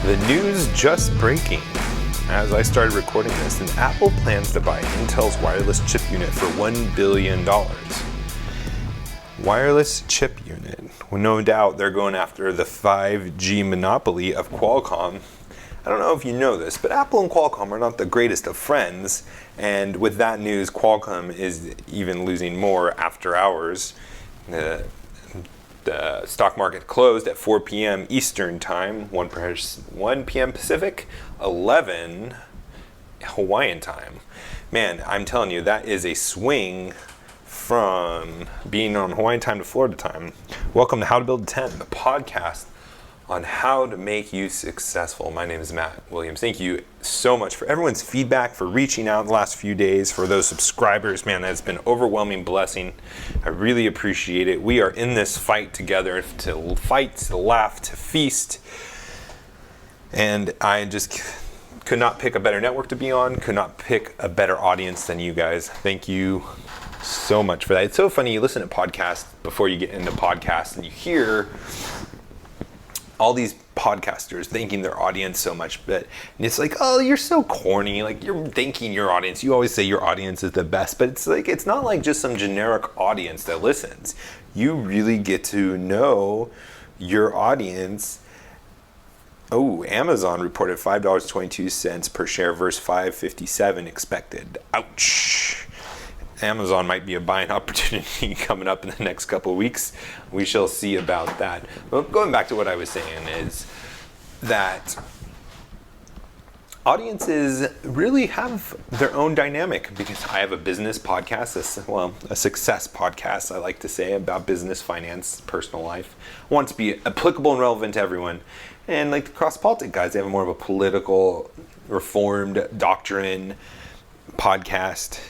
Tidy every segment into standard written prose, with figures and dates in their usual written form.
The news just breaking. As I started recording this, and Apple plans to buy Intel's wireless chip unit for $1 billion. Wireless chip unit. Well, no doubt they're going after the 5G monopoly of Qualcomm. I don't know if you know this, but Apple and Qualcomm are not the greatest of friends. And with that news, Qualcomm is even losing more after hours. The stock market closed at 4 p.m. Eastern Time, 1 p.m. Pacific, 11 Hawaiian Time. Man, I'm telling you, that is a swing from being on Hawaiian Time to Florida Time. Welcome to How to Build a Tent, the podcast on how to make you successful. My name is Matt Williams. Thank you so much for everyone's feedback, for reaching out the last few days, for those subscribers. Man, that's been an overwhelming blessing. I really appreciate it. We are in this fight together, to fight, to laugh, to feast. And I just could not pick a better network to be on, could not pick a better audience than you guys. Thank you so much for that. It's so funny, you listen to podcasts before you get into podcasts and you hear all these podcasters thanking their audience so much, and it's like, oh, you're so corny, like you're thanking your audience. You always say your audience is the best, but it's like, it's not like just some generic audience that listens. You really get to know your audience. Oh, Amazon reported $5.22 per share versus $5.57 expected. Ouch. Amazon might be a buying opportunity coming up in the next couple of weeks. We shall see about that. But going back to what I was saying is that audiences really have their own dynamic, because I have a business podcast, a success podcast, I like to say, about business, finance, personal life. I want it to be applicable and relevant to everyone. And like the Cross Politic guys, they have more of a political, reformed doctrine podcast.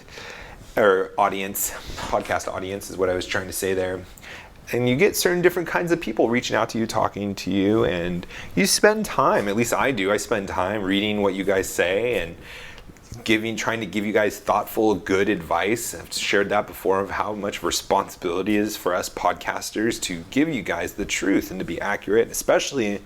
Or audience, podcast audience is what I was trying to say there. And you get certain different kinds of people reaching out to you, talking to you, and you spend time, at least I do, I spend time reading what you guys say and trying to give you guys thoughtful, good advice. I've shared that before, of how much responsibility it is for us podcasters to give you guys the truth and to be accurate, especially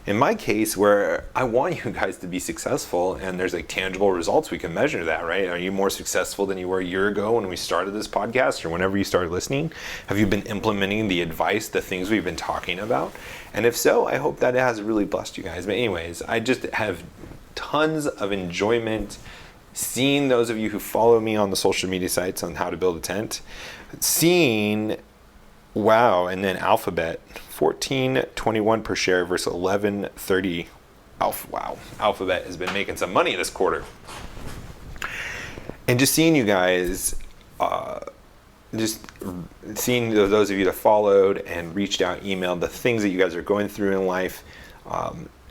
in my case, where I want you guys to be successful, and there's like tangible results. We can measure that, right? Are you more successful than you were a year ago when we started this podcast, or whenever you started listening? Have you been implementing the advice, the things we've been talking about? And if so, I hope that it has really blessed you guys. But anyways, I just have tons of enjoyment seeing those of you who follow me on the social media sites on How to Build a Tent, seeing, wow, and then Alphabet, $14.21 per share versus $11.30. Wow, Alphabet has been making some money this quarter. And just seeing you guys, just seeing those of you that followed and reached out, emailed, the things that you guys are going through in life,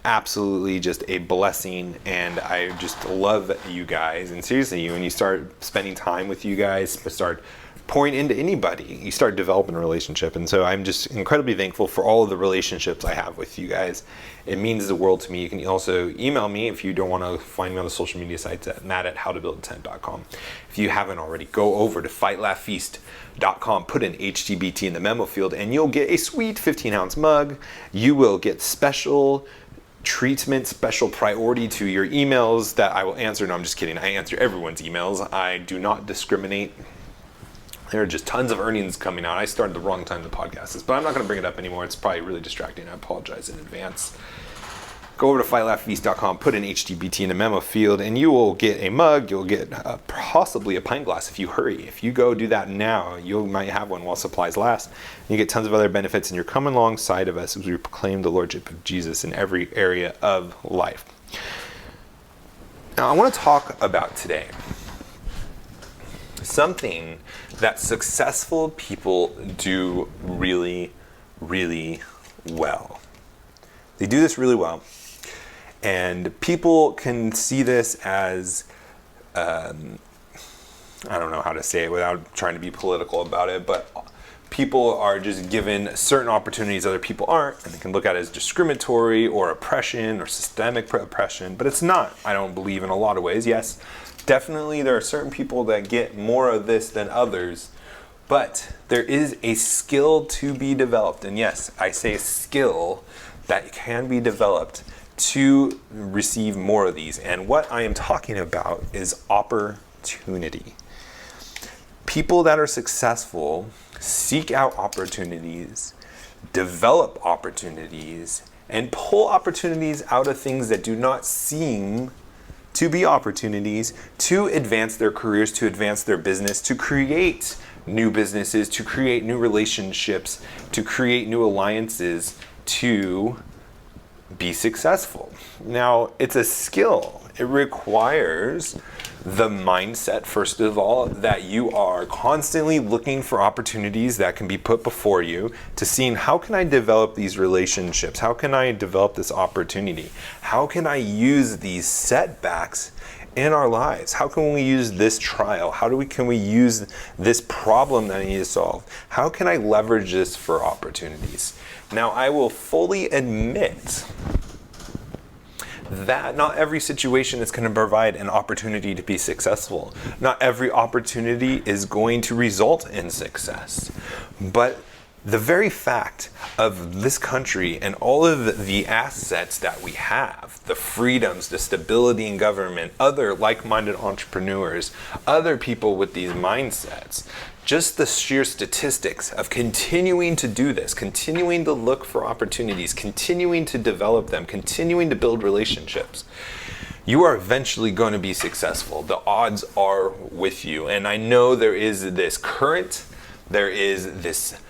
absolutely just a blessing. And I just love you guys. And seriously, when you start spending time with you guys, start pouring into anybody, you start developing a relationship. And so I'm just incredibly thankful for all of the relationships I have with you guys. It means the world to me. You can also email me if you don't want to find me on the social media sites at matt@howtobuildatent.com. If you haven't already, go over to fightlaughfeast.com, put in HtBT in the memo field, and you'll get a sweet 15-ounce mug. You will get special treatment, special priority to your emails that I will answer. No, I'm just kidding. I answer everyone's emails. I do not discriminate. There are just tons of earnings coming out. I started the wrong time to podcast this, but I'm not going to bring it up anymore. It's probably really distracting. I apologize in advance. Go over to fightlaughfeast.com, put in HtBT in the memo field, and you will get a mug. You'll get possibly a pint glass if you hurry. If you go do that now, you might have one while supplies last. You get tons of other benefits, and you're coming alongside of us as we proclaim the Lordship of Jesus in every area of life. Now, I want to talk about today something that successful people do really, really well. They do this really well. And people can see this as, I don't know how to say it without trying to be political about it, but people are just given certain opportunities other people aren't, and they can look at it as discriminatory or oppression or systemic oppression, but it's not, I don't believe, in a lot of ways. Yes, definitely there are certain people that get more of this than others, but there is a skill to be developed. And yes, I say skill that can be developed to receive more of these. And what I am talking about is opportunity. People that are successful seek out opportunities, develop opportunities, and pull opportunities out of things that do not seem to be opportunities to advance their careers, to advance their business, to create new businesses, to create new relationships, to create new alliances, to be successful. Now, it's a skill. It requires the mindset, first of all, that you are constantly looking for opportunities that can be put before you, to seeing how can I develop these relationships? How can I develop this opportunity? How can I use these setbacks in our lives? How can we use this trial? Can we use this problem that I need to solve? How can I leverage this for opportunities? Now, I will fully admit that not every situation is going to provide an opportunity to be successful. Not every opportunity is going to result in success. But the very fact of this country and all of the assets that we have, the freedoms, the stability in government, other like-minded entrepreneurs, other people with these mindsets, just the sheer statistics of continuing to do this, continuing to look for opportunities, continuing to develop them, continuing to build relationships, you are eventually going to be successful. The odds are with you. And I know there is this current, there is this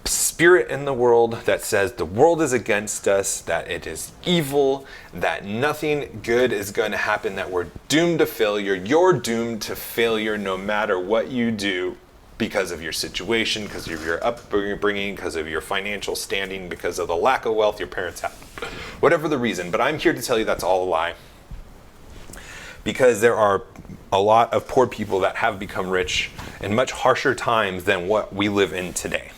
spirit in the world that says the world is against us, that it is evil, that nothing good is going to happen, that we're doomed to failure. You're doomed to failure no matter what you do, because of your situation, because of your upbringing, because of your financial standing, because of the lack of wealth your parents have, whatever the reason. But I'm here to tell you that's all a lie. Because there are a lot of poor people that have become rich in much harsher times than what we live in today.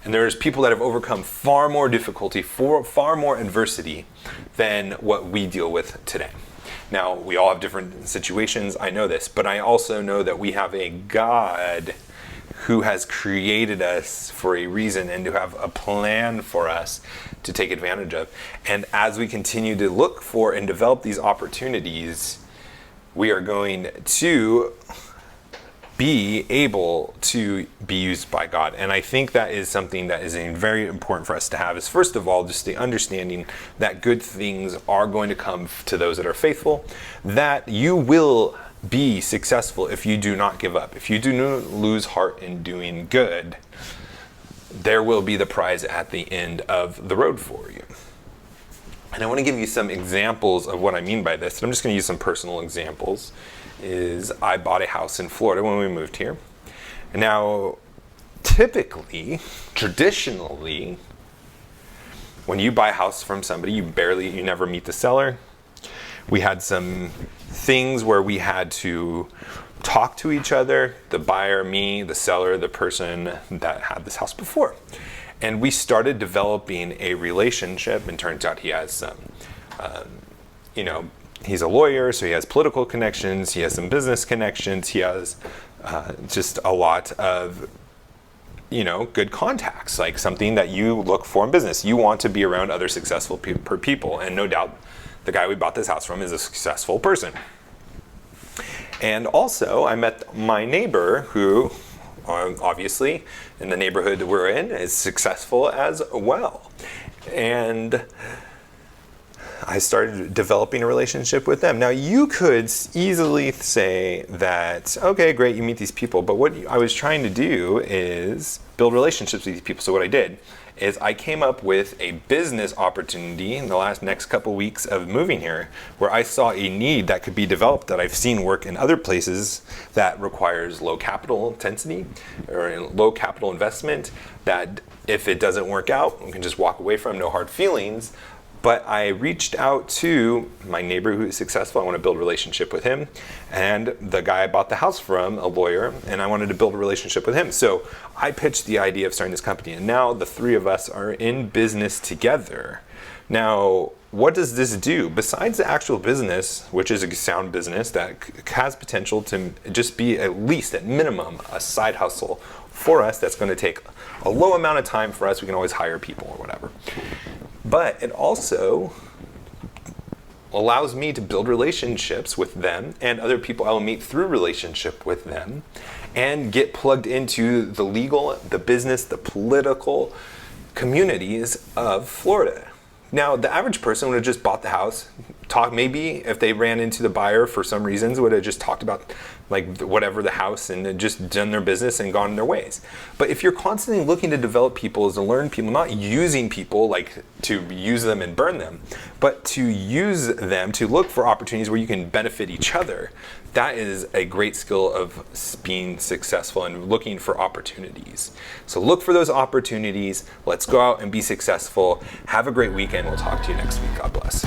And there's people that have overcome far more difficulty, far more adversity than what we deal with today. Now, we all have different situations, I know this, but I also know that we have a God who has created us for a reason and to have a plan for us to take advantage of. And as we continue to look for and develop these opportunities, we are going to be able to be used by God. And I think that is something that is very important for us to have, is first of all, just the understanding that good things are going to come to those that are faithful, that you will be successful if you do not give up. If you do not lose heart in doing good, there will be the prize at the end of the road for you. And I want to give you some examples of what I mean by this. And I'm just going to use some personal examples. Is I bought a house in Florida when we moved here. And now, typically, traditionally, when you buy a house from somebody, you never meet the seller. We had some things where we had to talk to each other, the buyer, me, the seller, the person that had this house before. And we started developing a relationship, and turns out he has some, he's a lawyer, so he has political connections, he has some business connections, he has just a lot of, good contacts, like something that you look for in business. You want to be around other successful people, and no doubt the guy we bought this house from is a successful person. And also, I met my neighbor who, obviously, in the neighborhood we're in, is successful as well. And I started developing a relationship with them. Now, you could easily say that, okay, great, you meet these people, but what I was trying to do is build relationships with these people. So what I did is I came up with a business opportunity in the next couple weeks of moving here, where I saw a need that could be developed that I've seen work in other places that requires low capital intensity or low capital investment, that if it doesn't work out, we can just walk away from, no hard feelings. But I reached out to my neighbor who is successful. I want to build a relationship with him. And the guy I bought the house from, a lawyer, and I wanted to build a relationship with him. So I pitched the idea of starting this company. And now the three of us are in business together. Now, what does this do? Besides the actual business, which is a sound business that has potential to just be at least, at minimum, a side hustle for us that's going to take a low amount of time for us. We can always hire people or whatever. But it also allows me to build relationships with them and other people I will meet through relationship with them, and get plugged into the legal, the business, the political communities of Florida. Now, the average person would have just bought the house, maybe if they ran into the buyer for some reasons, would have just talked about like whatever the house and just done their business and gone their ways. But if you're constantly looking to develop people, to learn people, not using people like to use them and burn them, but to use them to look for opportunities where you can benefit each other, that is a great skill of being successful and looking for opportunities. So look for those opportunities. Let's go out and be successful. Have a great weekend. We'll talk to you next week. God bless.